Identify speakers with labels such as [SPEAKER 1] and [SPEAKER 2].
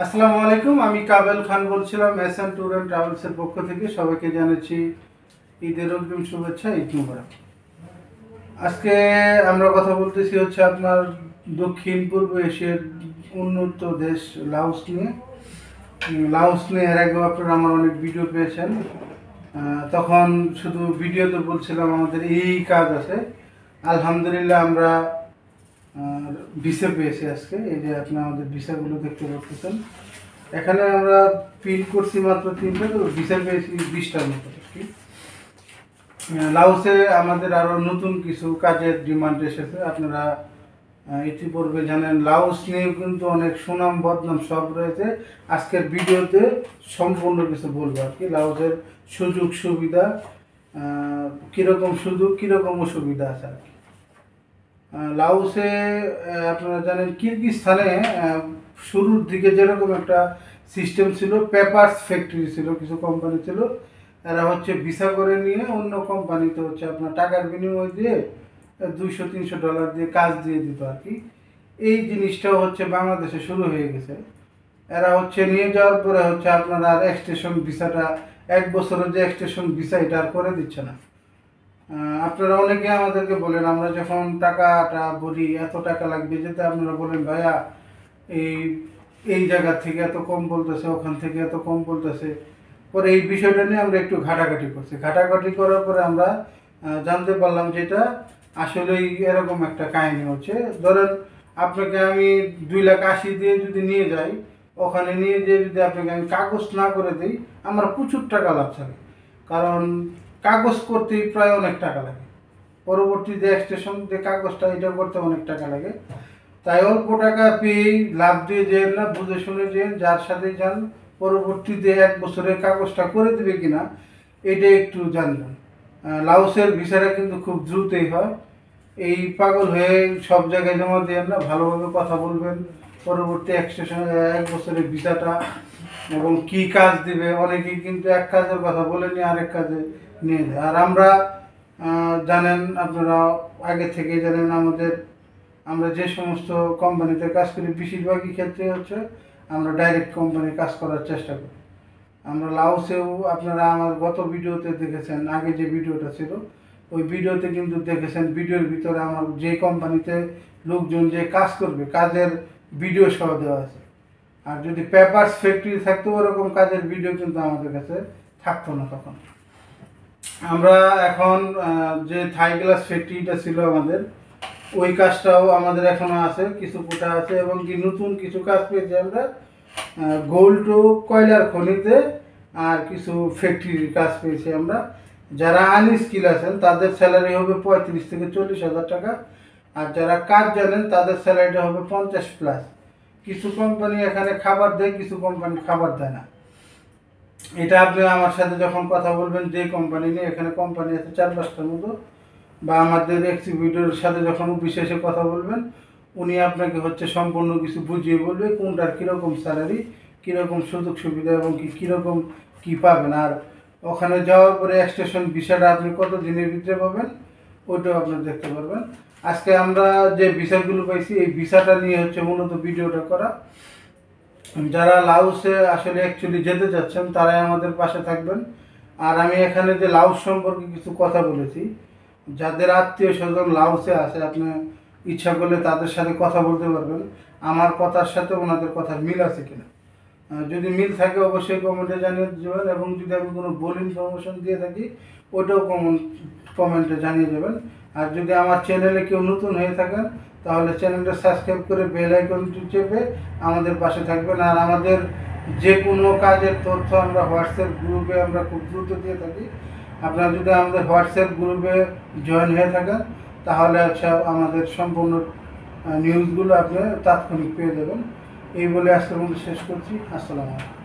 [SPEAKER 1] আসসালামু আলাইকুম। আমি কাবেল খান বলছিলাম এসএন ট্যুর অ্যান্ড ট্রাভেলসের পক্ষ থেকে। সবাইকে জানাচ্ছি ঈদের অগ্রিম শুভেচ্ছা, ঈদ মুবারক। আজকে আমরা কথা বলতেছি হচ্ছে আপনার দক্ষিণ পূর্ব এশিয়ার উন্নত দেশ লাওস নিয়ে। লাওস নিয়ে এর আগেও আপনারা আমার অনেক ভিডিও পেয়েছেন। তখন শুধু ভিডিওতে বলছিলাম আমাদের এই কাজ আছে। আলহামদুলিল্লাহ আমরা ভিসা পেয়েছি আজকে। এই যে আপনি আমাদের ভিসাগুলো দেখতে পাচ্ছেন। এখানে আমরা প্রিন্ট করছি মাত্র 3টা, তো ভিসা পেয়েছি 20টার মতো আর কি। লাওসে আমাদের আরও নতুন কিছু কাজের ডিমান্ড এসেছে। আপনারা ইতিপূর্বে জানেন লাওস নিয়ে কিন্তু অনেক সুনাম বদনাম সব রয়েছে। আজকের ভিডিওতে সম্পূর্ণ কিছু বলবো আর কি। লাওসের সুযোগ সুবিধা, কীরকম সুযোগ কীরকম অসুবিধা আছে আর কি। লাওসে আপনারা জানেন কিরগিজস্তানে শুরুর দিকে যেরকম একটা সিস্টেম ছিল, পেপারস ফ্যাক্টরি ছিল, কিছু কোম্পানি ছিল, এরা হচ্ছে ভিসা করে নিয়ে অন্য কোম্পানিতে হচ্ছে আপনার টাকার বিনিময় দিয়ে $200-300 দিয়ে কাজ দিয়ে দিত আর কি। এই জিনিসটাও হচ্ছে বাংলাদেশে শুরু হয়ে গেছে। এরা হচ্ছে নিয়ে যাওয়ার পরে হচ্ছে আপনার আর এক্সটেনশন ভিসাটা 1 বছরের যে এক্সটেনশন ভিসা এটা আর করে দিচ্ছে না। আপনারা অনেকে আমাদেরকে বলেন, আমরা যখন টাকাটা বলি এত টাকা লাগবে যেতে, আপনারা বলেন ভাইয়া এই এই জায়গা থেকে এত কম বলতেছে, ওখান থেকে এত কম বলতেছে। পরে এই বিষয়টা নিয়ে আমরা একটু ঘাটাঘাটি করছি। ঘাটাঘাটি করার পরে আমরা জানতে পারলাম যে এটা আসলেই এরকম একটা কাহিনী হচ্ছে। ধরেন আপনাকে আমি 2,80,000 দিয়ে যদি নিয়ে যাই, ওখানে নিয়ে যেয়ে যদি আপনাকে আমি কাগজ না করে দিই, আমার প্রচুর টাকা লাভ থাকে। কারণ কাগজ করতেই প্রায় অনেক টাকা লাগে। পরবর্তী যে এক্সটেনশন যে কাগজটা, এটা করতে অনেক টাকা লাগে। তাই অল্প টাকা পেয়ে লাভ দিয়ে যেন না, বুঝে শুনে যেন, যার সাথে যান পরবর্তীতে 1 বছরের কাগজটা করে দেবে কিনা এটা একটু জানবেন। লাওসের ভিসাটা কিন্তু খুব দ্রুতই হয়। এই পাগল হয়ে সব জায়গায় জমা দেন না, ভালোভাবে কথা বলবেন। পরবর্তী এক্সটেনশন 1 বছরের ভিসাটা এবং কি কাজ দিবে, অনেকেই কিন্তু এক কাজের কথা বলে নিয়ে আরেক কাজে নিয়ে যায়। আর আমরা জানেন, আপনারা আগে থেকে জানেন, আমরা যে সমস্ত কোম্পানিতে কাজ করি বেশিরভাগই ক্ষেত্রে হচ্ছে আমরা ডাইরেক্ট কোম্পানি কাজ করার চেষ্টা করি। আমরা লাওসেও আপনারা আমার গত ভিডিওতে দেখেছেন, আগে যে ভিডিওটা ছিল ওই ভিডিওতে কিন্তু দেখেছেন, ভিডিওর ভিতরে আমার যে কোম্পানিতে লোকজন যে কাজ করবে কাজের ভিডিও সহ দেওয়া আছে। আর যদি পেপারস ফ্যাক্টরি থাকতো ওরকম কাজের ভিডিও কিন্তু আমাদের কাছে থাকতো না তখন। আমরা এখন যে থাই গ্লাস ফ্যাক্টরিটা ছিল আমাদের, ওই কাজটাও আমাদের এখনো আছে, কিছু কোটা আছে। এবং কি নতুন কিছু কাজ পেয়েছি আমরা গোল্ড ও কয়লার খনিতে, আর কিছু ফ্যাক্টরির কাজ পেয়েছি আমরা। যারা আনস্কিল আছেন তাদের স্যালারি হবে 35,000 থেকে 40,000 টাকা। আর যারা কাজ জানেন তাদের স্যালারিটা হবে 50+। কিছু কোম্পানি এখানে খাবার দেয়, কিছু কোম্পানি খাবার দেয় না। এটা আপনি আমার সাথে যখন কথা বলবেন, যে কোম্পানি নিয়ে, এখানে কোম্পানি আছে 4-5টার মতো, বা আমাদের এক্সিকিউটিভের সাথে যখন বিশেষে কথা বলবেন, উনি আপনাকে হচ্ছে সম্পূর্ণ কিছু বুঝিয়ে বলবে কোনটার কীরকম স্যালারি, কীরকম সুযোগ সুবিধা এবং কীরকম কী পাবেন। আর ওখানে যাওয়ার পরে এক্সটেনশন ভিসাটা আপনি কত দিনের ভিতরে পাবেন ওইটাও আপনি দেখতে পারবেন। আজকে আমরা যে ভিসাগুলো পাইছি এই ভিসাটা নিয়ে হচ্ছে মূলত ভিডিওটা করা। যারা লাওসে আসলে অ্যাকচুয়ালি যেতে চাচ্ছেন তারাই আমাদের পাশে থাকবেন। আর আমি এখানে যে লাওস সম্পর্কে কিছু কথা বলেছি, যাদের আত্মীয় স্বজন লাওসে আছে, আপনি ইচ্ছা করলে তাদের সাথে কথা বলতে পারবেন, আমার কথার সাথে ওনাদের কথার মিল আছে কিনা। যদি মিল থাকে অবশ্যই কমেন্টে জানিয়ে দেবেন। এবং যদি আমি কোনো ভুল ইনফরমেশন দিয়ে থাকি ওইটাও কমেন্টে জানিয়ে দেবেন। আর যদি আমার চ্যানেলে কেউ নতুন হয়ে থাকেন তাহলে চ্যানেলটা সাবস্ক্রাইব করে বেল আইকনটি চেপে আমাদের পাশে থাকবেন। আর আমাদের যে কোনো কাজের তথ্য আমরা হোয়াটসঅ্যাপ গ্রুপে আমরা খুব দ্রুত দিয়ে থাকি। আপনারা যদি আমাদের হোয়াটসঅ্যাপ গ্রুপে জয়েন হয়ে থাকেন তাহলে আচ্ছা আমাদের সম্পূর্ণ নিউজগুলো আপনি তাৎক্ষণিক পেয়ে যাবেন। এই বলে আজকের মধ্যে শেষ করছি। আসসালামু আলাইকুম।